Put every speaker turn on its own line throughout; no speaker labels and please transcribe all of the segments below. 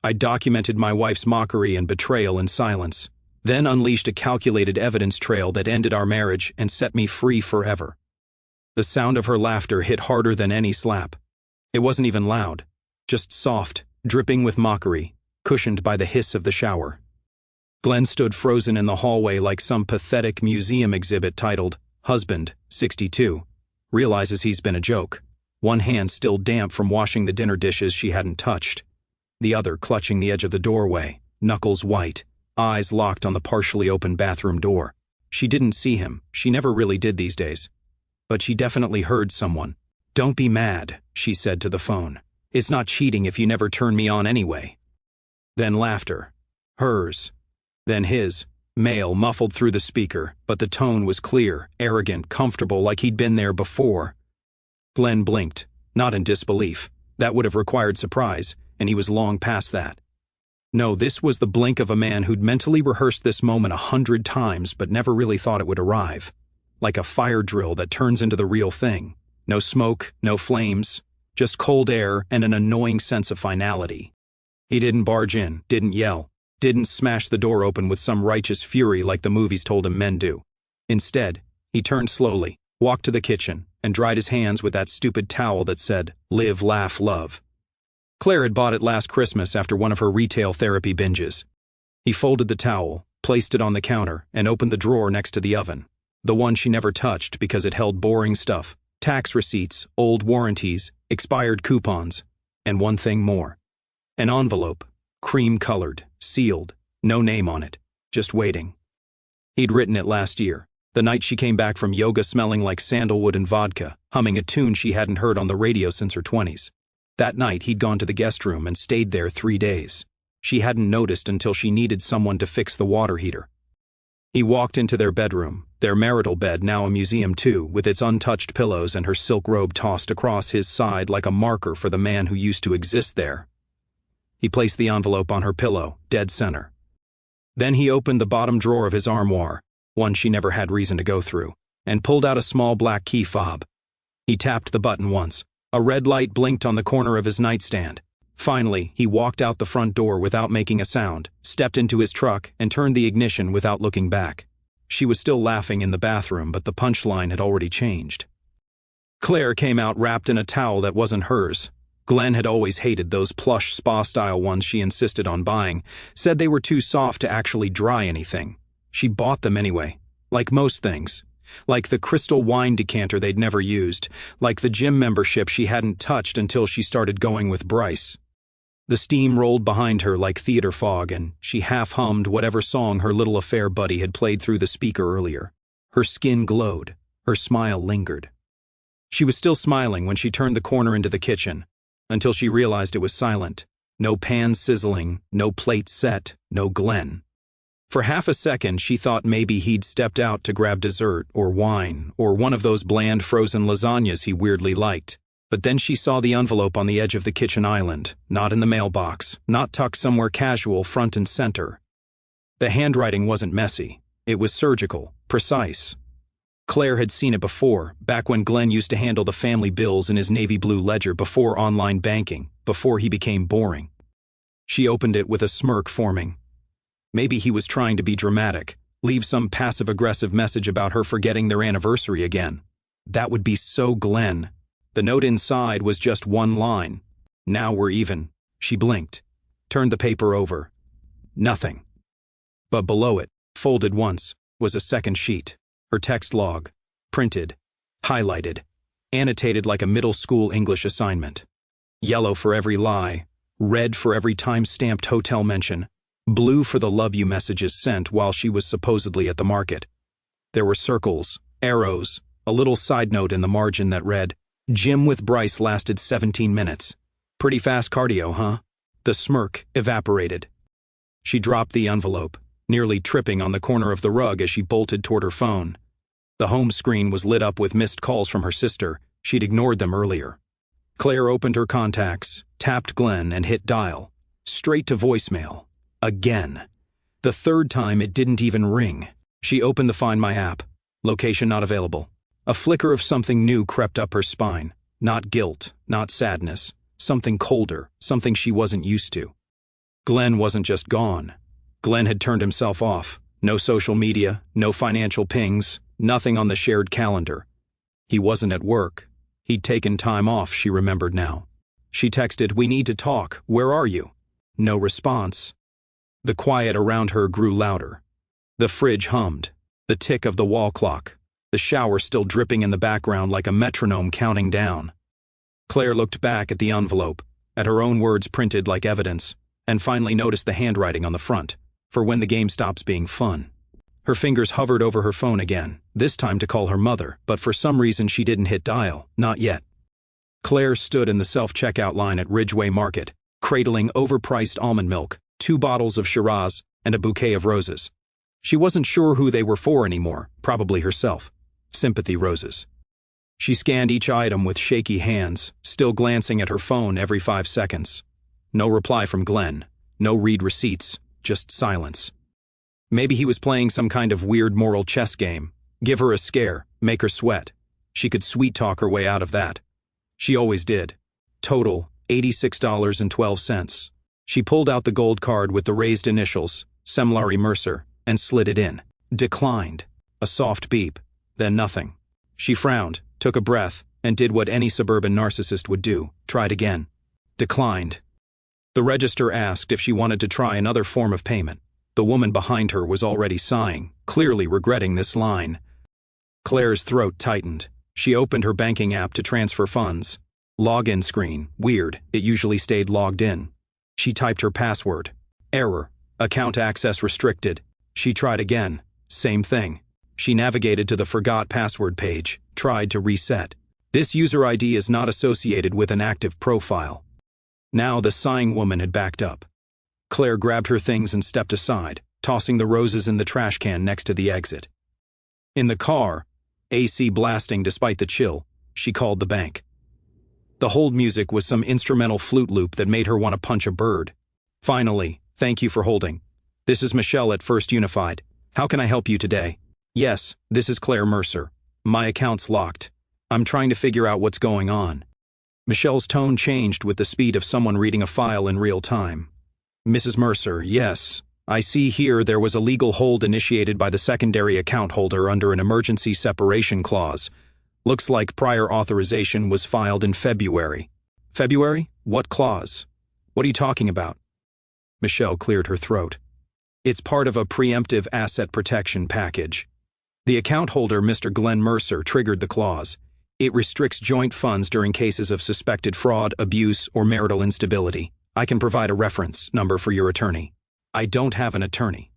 I documented my wife's mockery and betrayal in silence, then unleashed a calculated evidence trail that ended our marriage and set me free forever. The sound of her laughter hit harder than any slap. It wasn't even loud, just soft, dripping with mockery, cushioned by the hiss of the shower. Glenn stood frozen in the hallway like some pathetic museum exhibit titled, "Husband, 62, realizes he's been a joke," one hand still damp from washing the dinner dishes she hadn't touched, the other clutching the edge of the doorway, knuckles white, eyes locked on the partially open bathroom door. She didn't see him, she never really did these days. But she definitely heard someone. "Don't be mad," she said to the phone. "It's not cheating if you never turn me on anyway." Then laughter. Hers. Then his. Male, muffled through the speaker, but the tone was clear, arrogant, comfortable, like he'd been there before. Glenn blinked, not in disbelief. That would have required surprise, and he was long past that. No, this was the blink of a man who'd mentally rehearsed this moment 100 times but never really thought it would arrive. Like a fire drill that turns into the real thing. No smoke, no flames, just cold air and an annoying sense of finality. He didn't barge in, didn't yell, didn't smash the door open with some righteous fury like the movies told him men do. Instead, he turned slowly, walked to the kitchen, and dried his hands with that stupid towel that said, "Live, laugh, love." Claire had bought it last Christmas after one of her retail therapy binges. He folded the towel, placed it on the counter, and opened the drawer next to the oven. The one she never touched because it held boring stuff, tax receipts, old warranties, expired coupons, and one thing more. An envelope, cream-colored, sealed, no name on it, just waiting. He'd written it last year, the night she came back from yoga smelling like sandalwood and vodka, humming a tune she hadn't heard on the radio since her 20s. That night, he'd gone to the guest room and stayed there 3 days. She hadn't noticed until she needed someone to fix the water heater. He walked into their bedroom, their marital bed now a museum too, with its untouched pillows and her silk robe tossed across his side like a marker for the man who used to exist there. He placed the envelope on her pillow, dead center. Then he opened the bottom drawer of his armoire, one she never had reason to go through, and pulled out a small black key fob. He tapped the button once. A red light blinked on the corner of his nightstand. Finally, he walked out the front door without making a sound, stepped into his truck, and turned the ignition without looking back. She was still laughing in the bathroom, but the punchline had already changed. Claire came out wrapped in a towel that wasn't hers. Glenn had always hated those plush spa-style ones she insisted on buying, said they were too soft to actually dry anything. She bought them anyway, like most things. Like the crystal wine decanter they'd never used, like the gym membership she hadn't touched until she started going with Bryce. The steam rolled behind her like theater fog, and she half-hummed whatever song her little affair buddy had played through the speaker earlier. Her skin glowed, her smile lingered. She was still smiling when she turned the corner into the kitchen, until she realized it was silent. No pan sizzling, no plate set, no Glenn. For half a second, she thought maybe he'd stepped out to grab dessert or wine or one of those bland frozen lasagnas he weirdly liked. But then she saw the envelope on the edge of the kitchen island, not in the mailbox, not tucked somewhere casual front and center. The handwriting wasn't messy. It was surgical, precise. Claire had seen it before, back when Glenn used to handle the family bills in his navy blue ledger before online banking, before he became boring. She opened it with a smirk forming. Maybe he was trying to be dramatic, leave some passive-aggressive message about her forgetting their anniversary again. That would be so Glenn. The note inside was just one line. "Now we're even." She blinked, turned the paper over. Nothing. But below it, folded once, was a second sheet. Her text log, printed, highlighted, annotated like a middle school English assignment. Yellow for every lie, red for every time-stamped hotel mention, blue for the love you messages sent while she was supposedly at the market. There were circles, arrows, a little side note in the margin that read, "Gym with Bryce lasted 17 minutes. Pretty fast cardio, huh?" The smirk evaporated. She dropped the envelope, nearly tripping on the corner of the rug as she bolted toward her phone. The home screen was lit up with missed calls from her sister. She'd ignored them earlier. Claire opened her contacts, tapped Glenn, and hit dial. Straight to voicemail. Again. The third time it didn't even ring. She opened the Find My app. Location not available. A flicker of something new crept up her spine. Not guilt, not sadness. Something colder, something she wasn't used to. Glenn wasn't just gone. Glenn had turned himself off. No social media, no financial pings, nothing on the shared calendar. He wasn't at work. He'd taken time off, she remembered now. She texted, "We need to talk. Where are you?" No response. The quiet around her grew louder. The fridge hummed. The tick of the wall clock. The shower still dripping in the background like a metronome counting down. Claire looked back at the envelope, at her own words printed like evidence, and finally noticed the handwriting on the front, for when the game stops being fun. Her fingers hovered over her phone again, this time to call her mother, but for some reason she didn't hit dial, not yet. Claire stood in the self-checkout line at Ridgeway Market, cradling overpriced almond milk, 2 bottles of Shiraz, and a bouquet of roses. She wasn't sure who they were for anymore, probably herself. Sympathy roses. She scanned each item with shaky hands, still glancing at her phone every 5 seconds. No reply from Glenn, no read receipts, just silence. Maybe he was playing some kind of weird moral chess game. Give her a scare, make her sweat. She could sweet-talk her way out of that. She always did. Total, $86.12. She pulled out the gold card with the raised initials, Semlari Mercer, and slid it in. Declined. A soft beep. Then nothing. She frowned, took a breath, and did what any suburban narcissist would do, tried again. Declined. The register asked if she wanted to try another form of payment. The woman behind her was already sighing, clearly regretting this line. Claire's throat tightened. She opened her banking app to transfer funds. Login screen. Weird, it usually stayed logged in. She typed her password. Error. Account access restricted. She tried again. Same thing. She navigated to the forgot password page, tried to reset. This user ID is not associated with an active profile. Now the sighing woman had backed up. Claire grabbed her things and stepped aside, tossing the roses in the trash can next to the exit. In the car, AC blasting despite the chill, she called the bank. The hold music was some instrumental flute loop that made her want to punch a bird. Finally, "Thank you for holding. This is Michelle at First Unified. How can I help you today?" "Yes, this is Claire Mercer. My account's locked. I'm trying to figure out what's going on." Michelle's tone changed with the speed of someone reading a file in real time. "Mrs. Mercer, yes. I see here there was a legal hold initiated by the secondary account holder under an emergency separation clause. Looks like prior authorization was filed in February." "February? What clause? What are you talking about?" Michelle cleared her throat. "It's part of a preemptive asset protection package. The account holder, Mr. Glenn Mercer, triggered the clause. It restricts joint funds during cases of suspected fraud, abuse, or marital instability. I can provide a reference number for your attorney." "I don't have an attorney."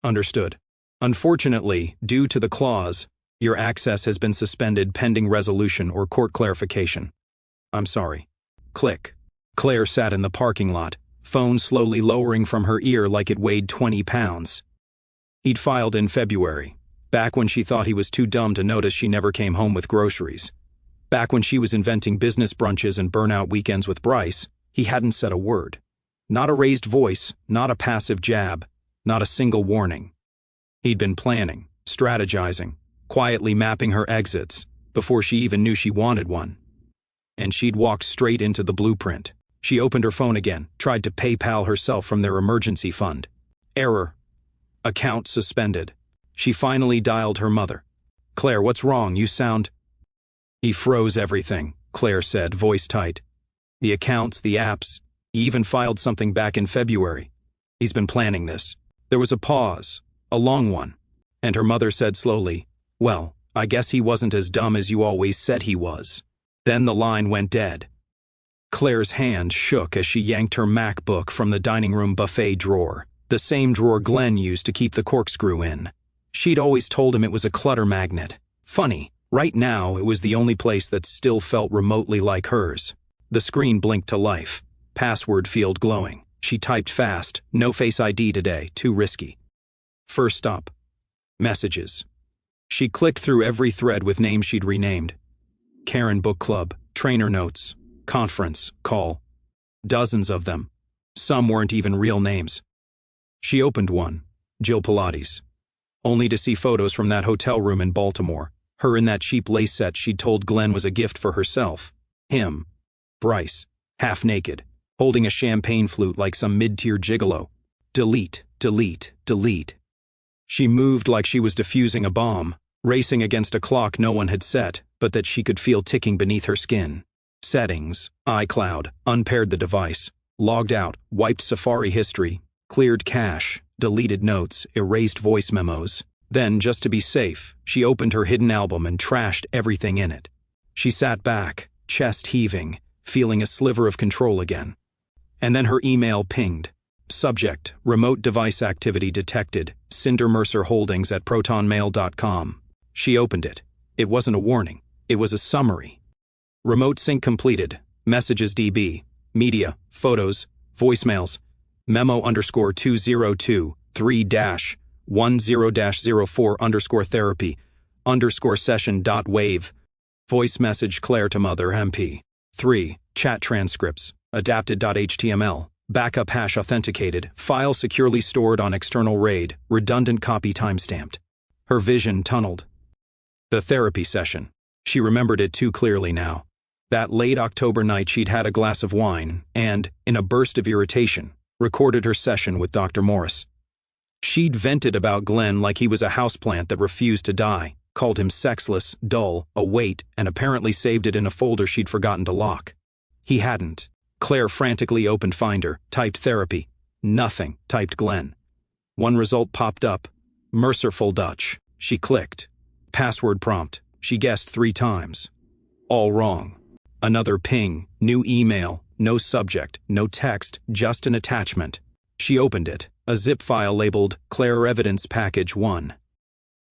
"Understood. Unfortunately, due to the clause, your access has been suspended pending resolution or court clarification. I'm sorry." Click. Claire sat in the parking lot, phone slowly lowering from her ear like it weighed 20 pounds. He'd filed in February, back when she thought he was too dumb to notice she never came home with groceries. Back when she was inventing business brunches and burnout weekends with Bryce, he hadn't said a word. Not a raised voice, not a passive jab, not a single warning. He'd been planning, strategizing, quietly mapping her exits, before she even knew she wanted one. And she'd walked straight into the blueprint. She opened her phone again, tried to PayPal herself from their emergency fund. Error. Account suspended. She finally dialed her mother. "Claire, what's wrong? You sound—" "He froze everything," Claire said, voice tight. "The accounts, the apps. He even filed something back in February. He's been planning this." There was a pause, a long one, and her mother said slowly, "Well, I guess he wasn't as dumb as you always said he was." Then the line went dead. Claire's hand shook as she yanked her MacBook from the dining room buffet drawer, the same drawer Glenn used to keep the corkscrew in. She'd always told him it was a clutter magnet. Funny, right now it was the only place that still felt remotely like hers. The screen blinked to life, password field glowing. She typed fast, "No Face ID today, too risky." First stop. Messages. She clicked through every thread with names she'd renamed. Karen Book Club, trainer notes, conference, call. Dozens of them. Some weren't even real names. She opened one, Jill Pilates, only to see photos from that hotel room in Baltimore, her in that cheap lace set she'd told Glenn was a gift for herself. Him, Bryce, half naked, holding a champagne flute like some mid-tier gigolo. Delete, delete, delete. She moved like she was defusing a bomb, racing against a clock no one had set, but that she could feel ticking beneath her skin. Settings, iCloud, unpaired the device, logged out, wiped Safari history, cleared cache, deleted notes, erased voice memos. Then, just to be safe, she opened her hidden album and trashed everything in it. She sat back, chest heaving, feeling a sliver of control again. And then her email pinged. Subject, remote device activity detected, Cinder Mercer Holdings at protonmail.com. She opened it. It wasn't a warning. It was a summary. Remote sync completed. Messages DB. Media. Photos. Voicemails. Memo _ 202 3-10-04 _ therapy _ session.wave. Voice message Claire to mother MP. 3. Chat transcripts. Adapted.html. Backup hash authenticated. File securely stored on external RAID. Redundant copy timestamped. Her vision tunneled. The therapy session. She remembered it too clearly now. That late October night she'd had a glass of wine and, in a burst of irritation, recorded her session with Dr. Morris. She'd vented about Glenn like he was a houseplant that refused to die, called him sexless, dull, a weight, and apparently saved it in a folder she'd forgotten to lock. He hadn't. Claire frantically opened Finder, typed therapy. Nothing, typed Glenn. One result popped up. Merciful Dutch. She clicked. Password prompt. She guessed 3 times. All wrong. Another ping, new email, no subject, no text, just an attachment. She opened it, a zip file labeled Claire Evidence Package 1.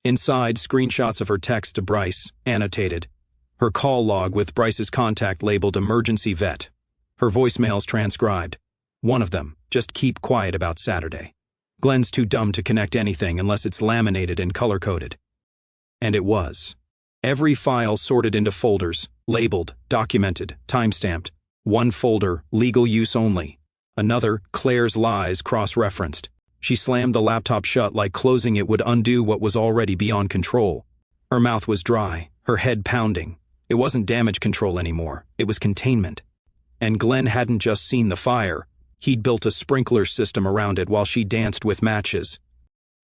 Inside, screenshots of her text to Bryce, annotated. Her call log with Bryce's contact labeled Emergency Vet. Her voicemails transcribed. One of them, just keep quiet about Saturday. Glenn's too dumb to connect anything unless it's laminated and color-coded. And it was. Every file sorted into folders, labeled, documented, timestamped. One folder, legal use only. Another, Claire's lies, cross-referenced. She slammed the laptop shut like closing it would undo what was already beyond control. Her mouth was dry, her head pounding. It wasn't damage control anymore, it was containment. And Glenn hadn't just seen the fire, he'd built a sprinkler system around it while she danced with matches.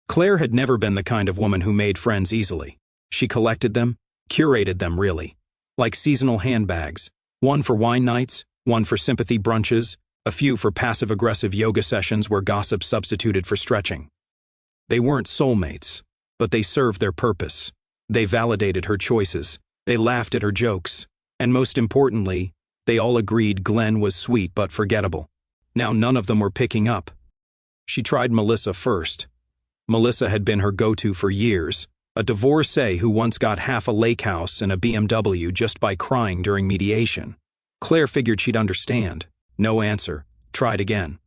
Claire had never been the kind of woman who made friends easily. She collected them, curated them really, like seasonal handbags, one for wine nights, one for sympathy brunches, a few for passive-aggressive yoga sessions where gossip substituted for stretching. They weren't soulmates, but they served their purpose. They validated her choices, they laughed at her jokes, and most importantly, they all agreed Glenn was sweet but forgettable. Now none of them were picking up. She tried Melissa first. Melissa had been her go-to for years, a divorcee who once got half a lake house and a BMW just by crying during mediation. Claire figured she'd understand. No answer. Tried again.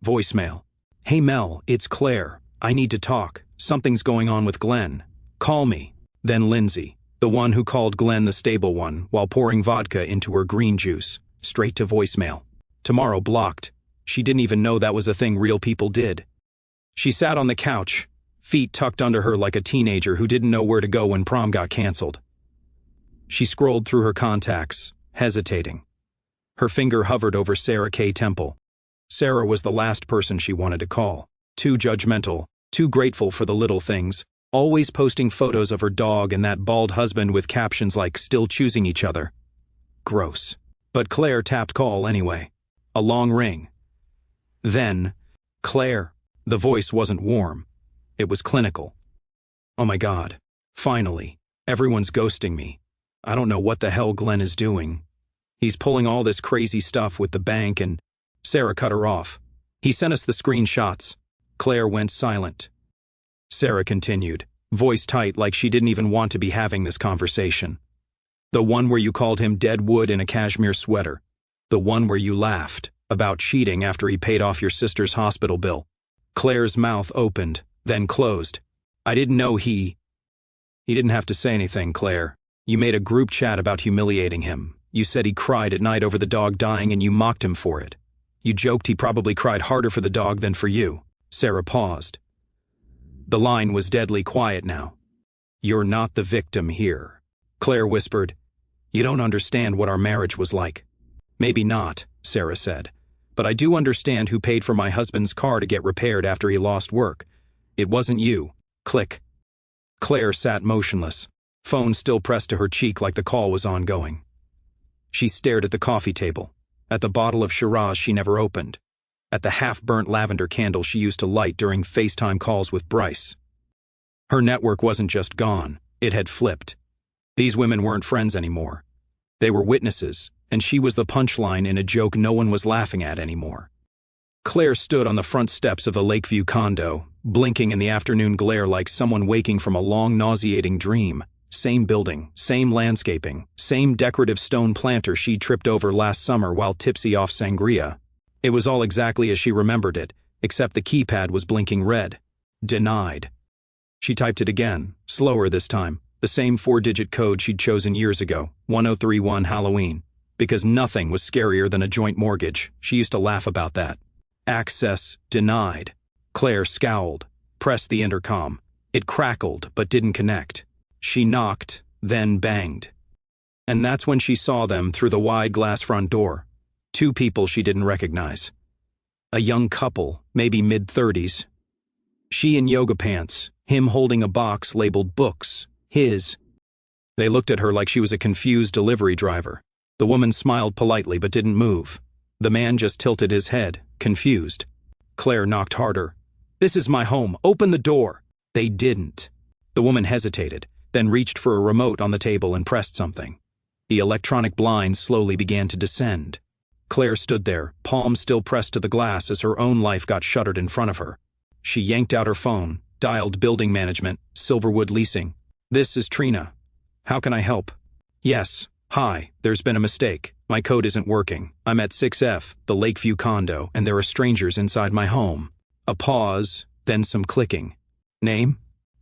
Voicemail. Hey Mel, it's Claire. I need to talk. Something's going on with Glenn. Call me. Then Lindsay, the one who called Glenn the stable one while pouring vodka into her green juice. Straight to voicemail. Tomorrow blocked. She didn't even know that was a thing real people did. She sat on the couch, feet tucked under her like a teenager who didn't know where to go when prom got canceled. She scrolled through her contacts, hesitating. Her finger hovered over Sarah K. Temple. Sarah was the last person she wanted to call. Too judgmental, too grateful for the little things, always posting photos of her dog and that bald husband with captions like still choosing each other. Gross. But Claire tapped call anyway. A long ring. Then, Claire. The voice wasn't warm. It was clinical. Oh my God. Finally. Everyone's ghosting me. I don't know what the hell Glenn is doing. He's pulling all this crazy stuff with the bank and... Sarah cut her off. He sent us the screenshots. Claire went silent. Sarah continued, voice tight like she didn't even want to be having this conversation. The one where you called him dead wood in a cashmere sweater. The one where you laughed about cheating after he paid off your sister's hospital bill. Claire's mouth opened, then closed. I didn't know he didn't have to say anything, Claire. You made a group chat about humiliating him. You said he cried at night over the dog dying and you mocked him for it. You joked he probably cried harder for the dog than for you. Sarah paused. The line was deadly quiet now. You're not the victim here. Claire whispered. You don't understand what our marriage was like. Maybe not, Sarah said. but I do understand who paid for my husband's car to get repaired after he lost work. It wasn't you. Click. Claire sat motionless, phone still pressed to her cheek like the call was ongoing. She stared at the coffee table, at the bottle of Shiraz she never opened, at the half-burnt lavender candle she used to light during FaceTime calls with Bryce. Her network wasn't just gone, it had flipped. These women weren't friends anymore. They were witnesses, and she was the punchline in a joke no one was laughing at anymore. Claire stood on the front steps of the Lakeview condo, blinking in the afternoon glare like someone waking from a long, nauseating dream. Same building, same landscaping, same decorative stone planter she tripped over last summer while tipsy off sangria. It was all exactly as she remembered it, except the keypad was blinking red. Denied. She typed it again, slower this time, the same 4-digit code she'd chosen years ago, 1031 Halloween. Because nothing was scarier than a joint mortgage. She used to laugh about that. Access denied. Claire scowled, pressed the intercom. It crackled but didn't connect. She knocked, then banged. And that's when she saw them through the wide glass front door. 2 people she didn't recognize. A young couple, maybe mid-30s. She in yoga pants, him holding a box labeled books, his. They looked at her like she was a confused delivery driver. The woman smiled politely but didn't move. The man just tilted his head, confused. Claire knocked harder. "This is my home. Open the door." They didn't. The woman hesitated, then reached for a remote on the table and pressed something. The electronic blinds slowly began to descend. Claire stood there, palms still pressed to the glass as her own life got shuttered in front of her. She yanked out her phone, dialed building management, Silverwood Leasing. "This is Trina. How can I help?" "Yes. Hi, there's been a mistake. My code isn't working. I'm at 6F, the Lakeview condo, and there are strangers inside my home." A pause, then some clicking. "Name?"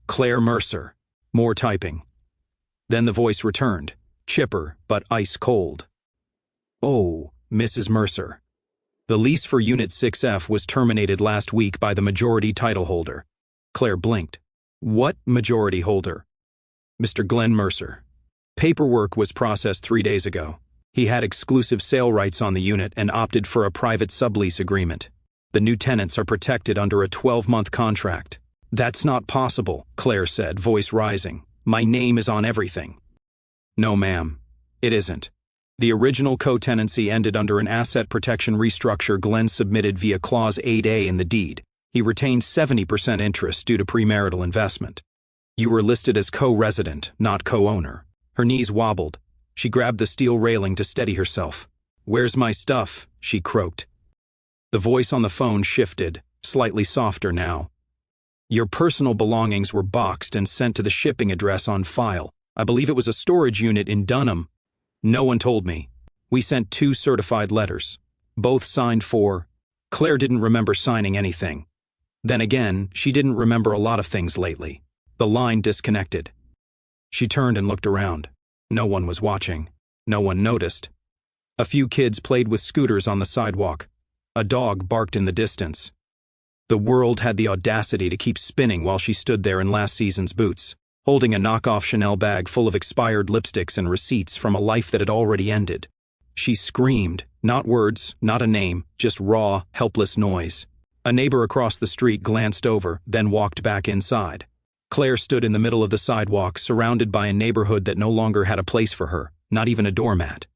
"Claire Mercer." More typing. Then the voice returned, chipper but ice cold. "Oh, Mrs. Mercer. The lease for Unit 6F was terminated last week by the majority title holder." Claire blinked. "What majority holder?" "Mr. Glenn Mercer. Paperwork was processed 3 days ago. He had exclusive sale rights on the unit and opted for a private sublease agreement. The new tenants are protected under a 12-month contract." "That's not possible," Claire said, voice rising. "My name is on everything." "No, ma'am. It isn't. The original co-tenancy ended under an asset protection restructure Glenn submitted via Clause 8A in the deed. He retained 70% interest due to premarital investment. You were listed as co-resident, not co-owner." Her knees wobbled. She grabbed the steel railing to steady herself. "Where's my stuff?" she croaked. The voice on the phone shifted, slightly softer now. "Your personal belongings were boxed and sent to the shipping address on file. I believe it was a storage unit in Dunham." "No one told me. We sent 2 certified letters. Both signed for..." Claire didn't remember signing anything. Then again, she didn't remember a lot of things lately. The line disconnected. She turned and looked around. No one was watching. No one noticed. A few kids played with scooters on the sidewalk. A dog barked in the distance. The world had the audacity to keep spinning while she stood there in last season's boots, holding a knockoff Chanel bag full of expired lipsticks and receipts from a life that had already ended. She screamed, not words, not a name, just raw, helpless noise. A neighbor across the street glanced over, then walked back inside. Claire stood in the middle of the sidewalk, surrounded by a neighborhood that no longer had a place for her, not even a doormat.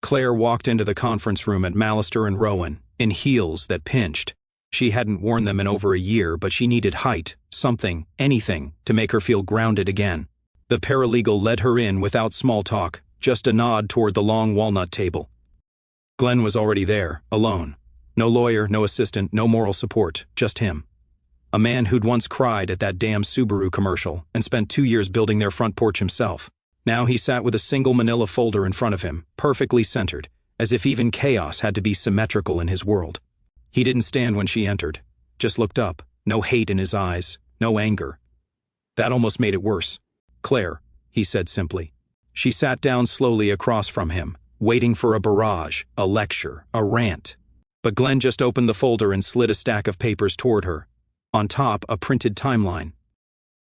Claire walked into the conference room at Mallister and Rowan, in heels that pinched. She hadn't worn them in over a year, but she needed height, something, anything, to make her feel grounded again. The paralegal led her in without small talk, just a nod toward the long walnut table. Glenn was already there, alone. No lawyer, no assistant, no moral support, just him. A man who'd once cried at that damn Subaru commercial and spent 2 years building their front porch himself. Now he sat with a single manila folder in front of him, perfectly centered, as if even chaos had to be symmetrical in his world. He didn't stand when she entered, just looked up, no hate in his eyes, no anger. That almost made it worse. "Claire," he said simply. She sat down slowly across from him, waiting for a barrage, a lecture, a rant. But Glenn just opened the folder and slid a stack of papers toward her. On top, a printed timeline.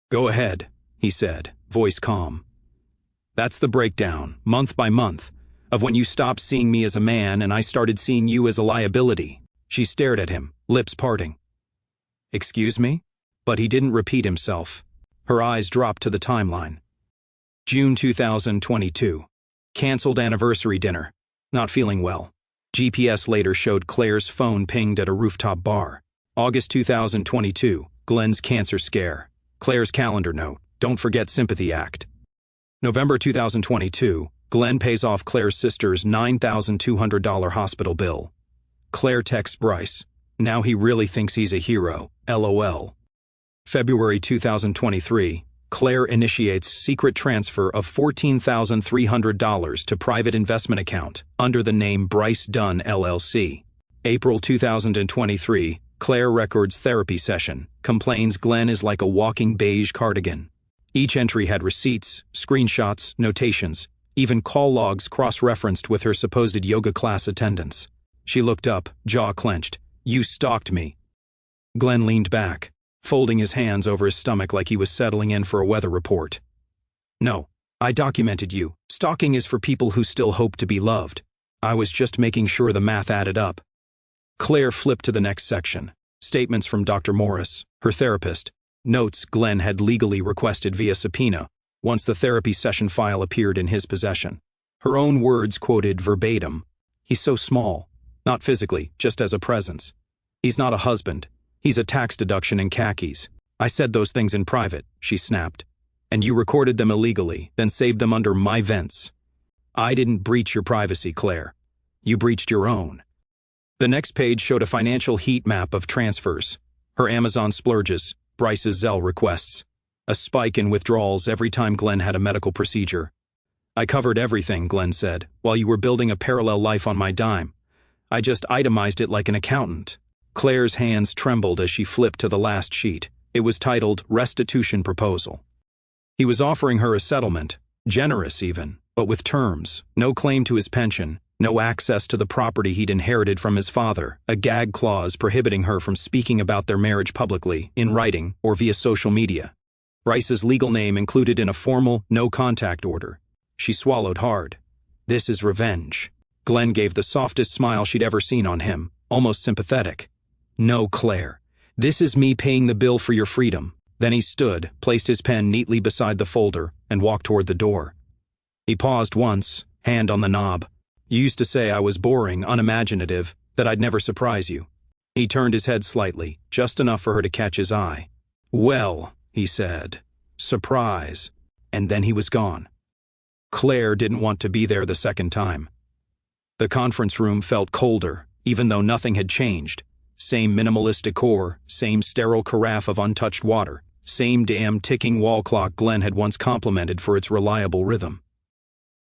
"Go ahead," he said, voice calm. "That's the breakdown, month by month. Of when you stopped seeing me as a man and I started seeing you as a liability." She stared at him, lips parting. "Excuse me?" But he didn't repeat himself. Her eyes dropped to the timeline. June 2022. Cancelled anniversary dinner. Not feeling well. GPS later showed Claire's phone pinged at a rooftop bar. August 2022. Glenn's cancer scare. Claire's calendar note. Don't forget Sympathy Act. November 2022. Glenn pays off Claire's sister's $9,200 hospital bill. Claire texts Bryce. Now he really thinks he's a hero. LOL. February 2023. Claire initiates secret transfer of $14,300 to private investment account under the name Bryce Dunn LLC. April 2023. Claire records therapy session. Complains Glenn is like a walking beige cardigan. Each entry had receipts, screenshots, notations, even call logs cross-referenced with her supposed yoga class attendance. She looked up, jaw clenched. "You stalked me." Glenn leaned back, folding his hands over his stomach like he was settling in for a weather report. "No, I documented you. Stalking is for people who still hope to be loved. I was just making sure the math added up." Claire flipped to the next section. Statements from Dr. Morris, her therapist. Notes Glenn had legally requested via subpoena once the therapy session file appeared in his possession. Her own words quoted verbatim. "He's so small. Not physically, just as a presence. He's not a husband. He's a tax deduction in khakis. I said those things in private," she snapped. "And you recorded them illegally, then saved them under my vents. I didn't breach your privacy, Claire. You breached your own." The next page showed a financial heat map of transfers. Her Amazon splurges, Bryce's Zelle requests. A spike in withdrawals every time Glenn had a medical procedure. "I covered everything," Glenn said, "while you were building a parallel life on my dime. I just itemized it like an accountant." Claire's hands trembled as she flipped to the last sheet. It was titled Restitution Proposal. He was offering her a settlement, generous even, but with terms: no claim to his pension, no access to the property he'd inherited from his father, a gag clause prohibiting her from speaking about their marriage publicly, in writing, or via social media. Bryce's legal name included in a formal, no-contact order. She swallowed hard. "This is revenge." Glenn gave the softest smile she'd ever seen on him, almost sympathetic. "No, Claire. This is me paying the bill for your freedom." Then he stood, placed his pen neatly beside the folder, and walked toward the door. He paused once, hand on the knob. "You used to say I was boring, unimaginative, that I'd never surprise you." He turned his head slightly, just enough for her to catch his eye. "Well," he said, "surprise." And then he was gone. Claire didn't want to be there the second time. The conference room felt colder, even though nothing had changed. Same minimalist decor, same sterile carafe of untouched water, same damn ticking wall clock Glenn had once complimented for its reliable rhythm.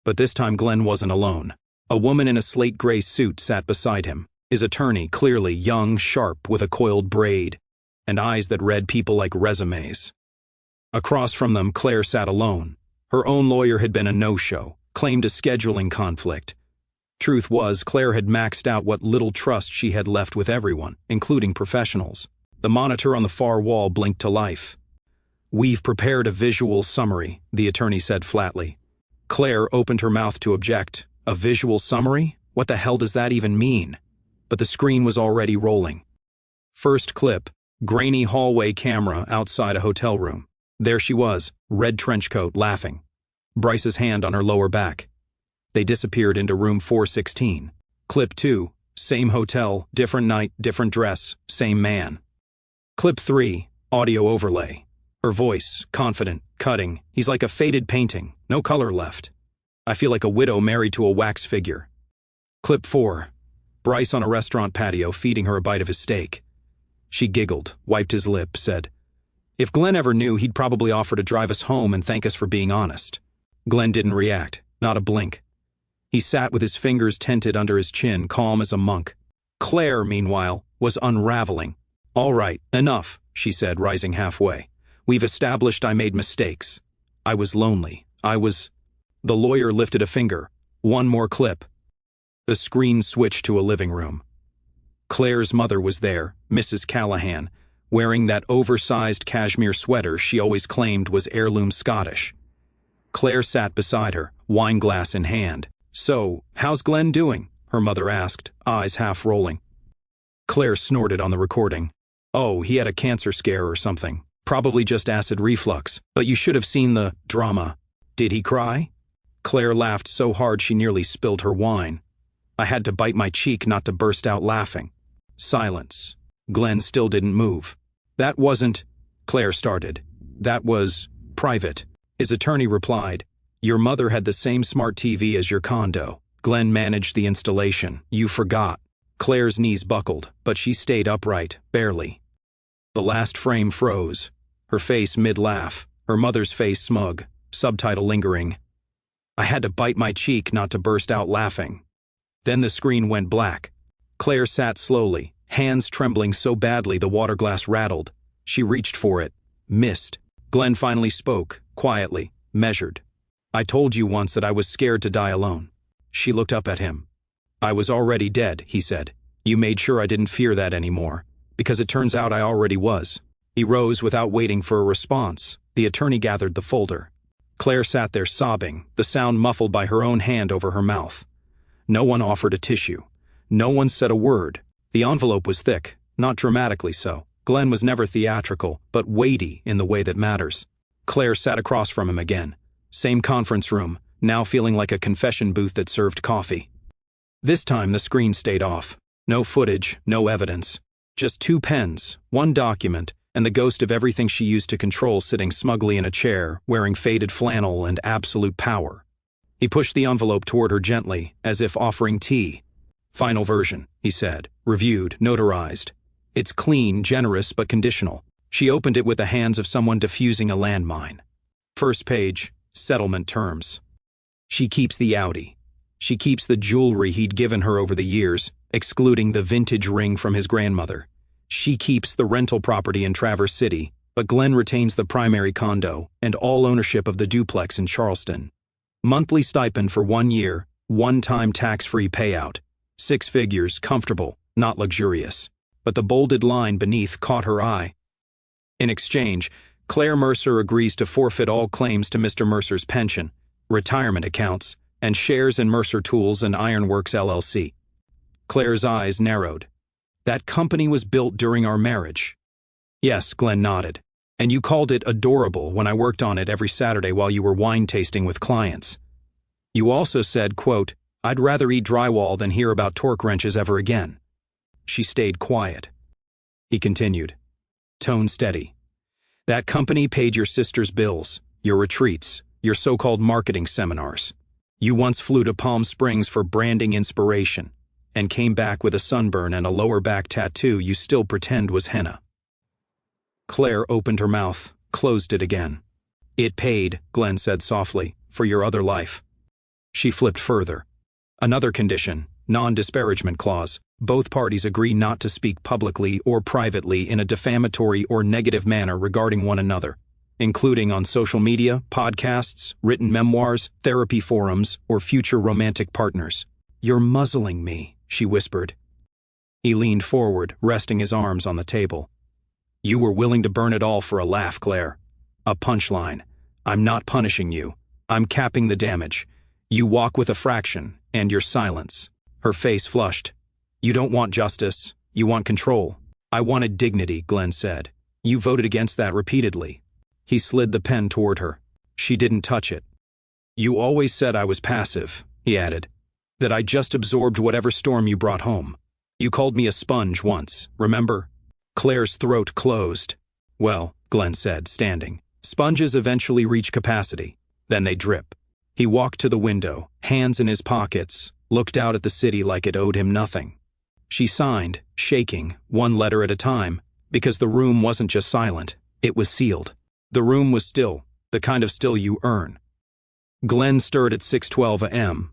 But this time Glenn wasn't alone. A woman in a slate gray suit sat beside him, his attorney clearly young, sharp, with a coiled braid, and eyes that read people like resumes. Across from them, Claire sat alone. Her own lawyer had been a no-show, claimed a scheduling conflict. Truth was, Claire had maxed out what little trust she had left with everyone, including professionals. The monitor on the far wall blinked to life. "We've prepared a visual summary," the attorney said flatly. Claire opened her mouth to object. "A visual summary? What the hell does that even mean?" But the screen was already rolling. First clip, grainy hallway camera outside a hotel room. There she was, red trench coat, laughing. Bryce's hand on her lower back. They disappeared into room 416. Clip 2, same hotel, different night, different dress, same man. Clip 3, audio overlay. Her voice, confident, cutting. "He's like a faded painting, no color left. I feel like a widow married to a wax figure." Clip 4, Bryce on a restaurant patio feeding her a bite of his steak. She giggled, wiped his lip, said, "If Glenn ever knew, he'd probably offer to drive us home and thank us for being honest." Glenn didn't react, not a blink. He sat with his fingers tented under his chin, calm as a monk. Claire, meanwhile, was unraveling. "All right, enough," she said, rising halfway. "We've established I made mistakes. I was lonely. The lawyer lifted a finger. "One more clip." The screen switched to a living room. Claire's mother was there, Mrs. Callahan, wearing that oversized cashmere sweater she always claimed was heirloom Scottish. Claire sat beside her, wine glass in hand, "So, how's Glenn doing?" her mother asked, eyes half rolling. Claire snorted on the recording. "Oh, he had a cancer scare or something. Probably just acid reflux, but you should have seen the drama. Did he cry?" Claire laughed so hard she nearly spilled her wine. I had to bite my cheek not to burst out laughing. Silence. Glenn still didn't move. "That wasn't," Claire started. "That was private." His attorney replied, "Your mother had the same smart TV as your condo. Glenn managed the installation. You forgot." Claire's knees buckled, but she stayed upright, barely. The last frame froze, her face mid-laugh, her mother's face smug, subtitle lingering. I had to bite my cheek not to burst out laughing. Then the screen went black. Claire sat slowly, hands trembling so badly the water glass rattled. She reached for it, missed. Glenn finally spoke, quietly, measured. "I told you once that I was scared to die alone." She looked up at him. "I was already dead," he said. "You made sure I didn't fear that anymore, because it turns out I already was." He rose without waiting for a response. The attorney gathered the folder. Claire sat there sobbing, the sound muffled by her own hand over her mouth. No one offered a tissue. No one said a word. The envelope was thick, not dramatically so. Glenn was never theatrical, but weighty in the way that matters. Claire sat across from him again. Same conference room, now feeling like a confession booth that served coffee. This time the screen stayed off. No footage, no evidence. Just 2 pens, 1 document, and the ghost of everything she used to control sitting smugly in a chair, wearing faded flannel and absolute power. He pushed the envelope toward her gently, as if offering tea. "Final version," he said, reviewed, notarized. "It's clean, generous, but conditional." She opened it with the hands of someone defusing a landmine. First page, settlement terms. She keeps the Audi. She keeps the jewelry he'd given her over the years, excluding the vintage ring from his grandmother. She keeps the rental property in Traverse City, but Glenn retains the primary condo and all ownership of the duplex in Charleston. Monthly stipend for 1 year, one-time tax-free payout. 6 figures, comfortable, not luxurious. But the bolded line beneath caught her eye. In exchange, Claire Mercer agrees to forfeit all claims to Mr. Mercer's pension, retirement accounts, and shares in Mercer Tools and Ironworks LLC. Claire's eyes narrowed. "That company was built during our marriage." "Yes," Glenn nodded. "And you called it adorable when I worked on it every Saturday while you were wine tasting with clients. You also said, quote, 'I'd rather eat drywall than hear about torque wrenches ever again.'" She stayed quiet. He continued, tone steady. "That company paid your sister's bills, your retreats, your so-called marketing seminars. You once flew to Palm Springs for branding inspiration and came back with a sunburn and a lower back tattoo you still pretend was henna." Claire opened her mouth, closed it again. "It paid," Glenn said softly, "for your other life." She flipped further. "Another condition, non-disparagement clause. Both parties agree not to speak publicly or privately in a defamatory or negative manner regarding one another, including on social media, podcasts, written memoirs, therapy forums, or future romantic partners." "You're muzzling me," she whispered. He leaned forward, resting his arms on the table. "You were willing to burn it all for a laugh, Claire. A punchline. I'm not punishing you. I'm capping the damage. You walk with a fraction, and your silence." Her face flushed. "You don't want justice. You want control." "I wanted dignity," Glenn said. "You voted against that repeatedly." He slid the pen toward her. She didn't touch it. "You always said I was passive," he added. "That I just absorbed whatever storm you brought home. You called me a sponge once, remember?" Claire's throat closed. "Well," Glenn said, standing, "sponges eventually reach capacity. Then they drip." He walked to the window, hands in his pockets, looked out at the city like it owed him nothing. She signed, shaking, 1 letter at a time, because the room wasn't just silent, it was sealed. The room was still, the kind of still you earn. Glenn stirred at 6:12 a.m.,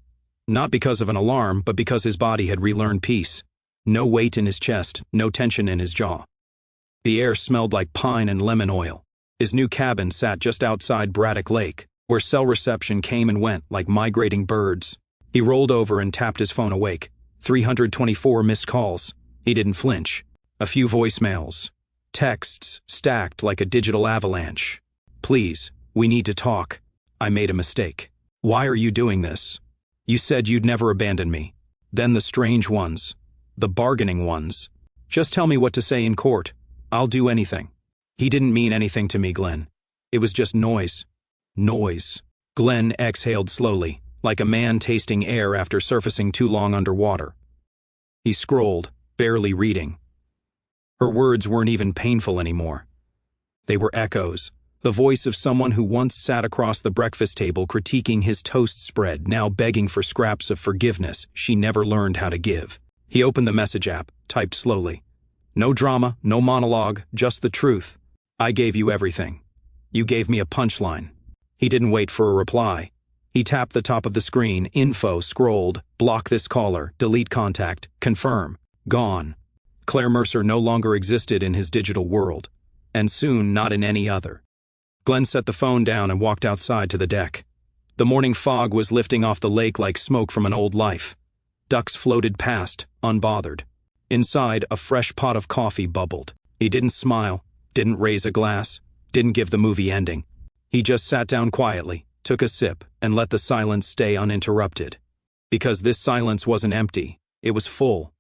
not because of an alarm, but because his body had relearned peace. No weight in his chest, no tension in his jaw. The air smelled like pine and lemon oil. His new cabin sat just outside Braddock Lake, where cell reception came and went like migrating birds. He rolled over and tapped his phone awake. 324 missed calls. He didn't flinch. A few voicemails. Texts stacked like a digital avalanche. "Please, we need to talk. I made a mistake." "Why are you doing this?" You said you'd never abandon me. Then the strange ones. The bargaining ones. Just tell me what to say in court. I'll do anything. He didn't mean anything to me, Glenn. It was just noise. Noise. Glenn exhaled slowly, like a man tasting air after surfacing too long underwater. He scrolled, barely reading. Her words weren't even painful anymore. They were echoes. The voice of someone who once sat across the breakfast table critiquing his toast spread, now begging for scraps of forgiveness she never learned how to give. He opened the message app, typed slowly. No drama, no monologue, just the truth. I gave you everything. You gave me a punchline. He didn't wait for a reply. He tapped the top of the screen, info scrolled, block this caller, delete contact, confirm, gone. Claire Mercer no longer existed in his digital world, and soon not in any other. Glenn set the phone down and walked outside to the deck. The morning fog was lifting off the lake like smoke from an old life. Ducks floated past, unbothered. Inside, a fresh pot of coffee bubbled. He didn't smile, didn't raise a glass, didn't give the movie ending. He just sat down quietly, took a sip, and let the silence stay uninterrupted. Because this silence wasn't empty, it was full.